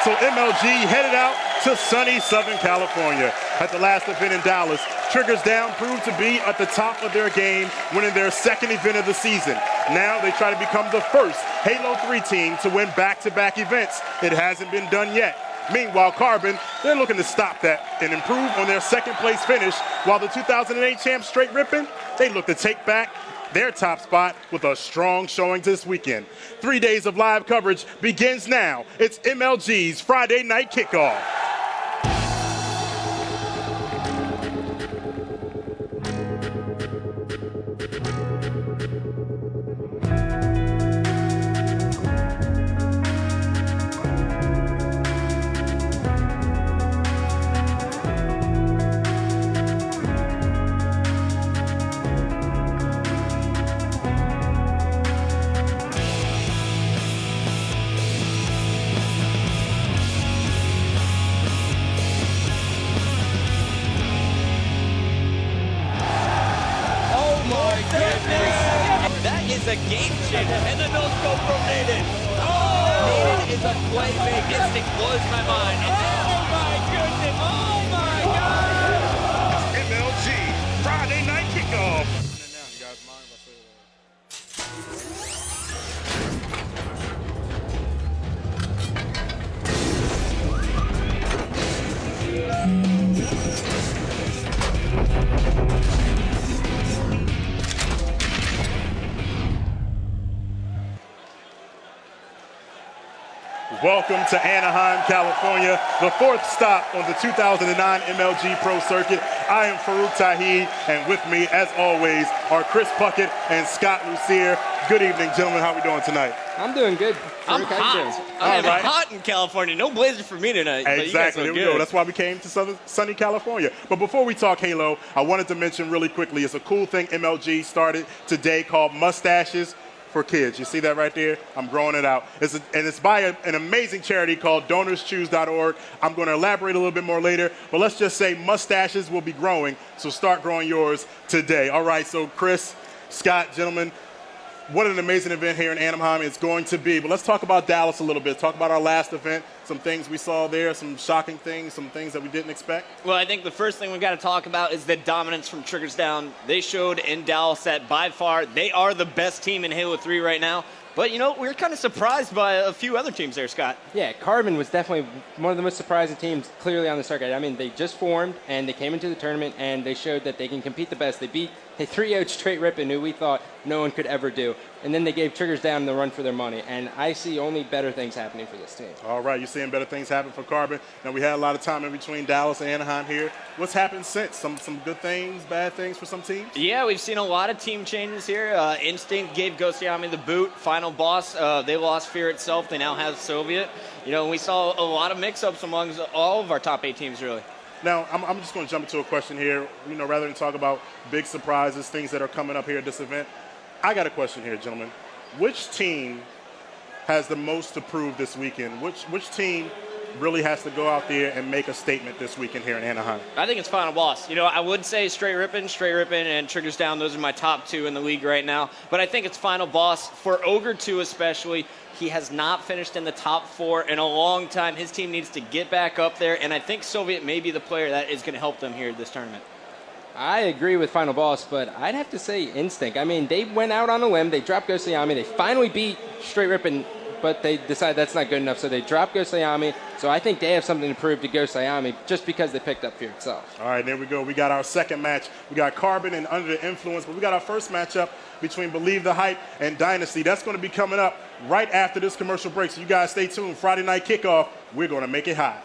So MLG headed out to sunny Southern California. At the last event in Dallas, Triggers Down proved to be at the top of their game, winning their second event of the season. Now they try to become the first Halo 3 team to win back-to-back events. It hasn't been done yet. Meanwhile, Carbon, they're looking to stop that and improve on their second place finish, while the 2008 champs Straight Rippin', they look to take back their top spot with a strong showing this weekend. 3 days of live coverage begins now. It's MLG's Friday Night Kickoff. That is a game changer, and the no-scope from Naden. Oh! Naden is a playmaker. Instinct blows my mind. Oh my goodness! Oh my God! MLG Friday Night Kickoff. Welcome to Anaheim, California, the fourth stop on the 2009 MLG Pro Circuit. I am Farouk Tahid, and with me, as always, are Chris Puckett and Scott Lucier. Good evening, gentlemen. How are we doing tonight? I'm doing good. I'm hot. I'm hot in California. No blazer for me tonight. Exactly. There we go. That's why we came to sunny California. But before we talk Halo, I wanted to mention really quickly, it's a cool thing MLG started today called Mustaches for Kids. You see that right there? I'm growing it out. It's by an amazing charity called DonorsChoose.org. I'm going to elaborate a little bit more later, but let's just say mustaches will be growing, so start growing yours today. All right, so Chris, Scott, gentlemen, what an amazing event here in Anaheim it's going to be. But let's talk about Dallas a little bit. Talk about our last event, some things we saw there, some shocking things, some things that we didn't expect. Well, I think the first thing we've got to talk about is the dominance from Triggers Down. They showed in Dallas that by far they are the best team in Halo 3 right now. But, you know, we're kind of surprised by a few other teams there, Scott. Yeah, Carbon was definitely one of the most surprising teams clearly on the circuit. I mean, they just formed, and they came into the tournament, and they showed that they can compete the best. They 3-0'd Straight Rippin', who we thought no one could ever do. And then they gave Triggers Down the run for their money. And I see only better things happening for this team. All right, you're seeing better things happen for Carbon. Now, we had a lot of time in between Dallas and Anaheim here. What's happened since? Some good things, bad things for some teams? Yeah, we've seen a lot of team changes here. Instinct gave Ghostiami the boot. Final boss, they lost Fear itself. They now have Soviet. You know, we saw a lot of mix-ups amongst all of our top 8 teams, really. Now, I'm just going to jump into a question here. You know, rather than talk about big surprises, things that are coming up here at this event, I got a question here, gentlemen. Which team has the most to prove this weekend? Which team really has to go out there and make a statement this weekend here in Anaheim? I think it's Final Boss. You know, I would say Straight Rippin', and Triggers Down. Those are my top 2 in the league right now. But I think it's Final Boss. For Ogre 2 especially, he has not finished in the top 4 in a long time. His team needs to get back up there, and I think Soviet may be the player that is going to help them here at this tournament. I agree with Final Boss, but I'd have to say Instinct. I mean, they went out on a limb. They dropped Ghostiami. They finally beat Straight Rippin', but they decided that's not good enough, so they dropped Ghostiami. So I think they have something to prove to Ghostiami just because they picked up Fear itself. All right, there we go. We got our second match. We got Carbon and Under the Influence, but we got our first matchup between Believe the Hype and Dynasty. That's going to be coming up right after this commercial break, so you guys stay tuned. Friday Night Kickoff, we're going to make it hot.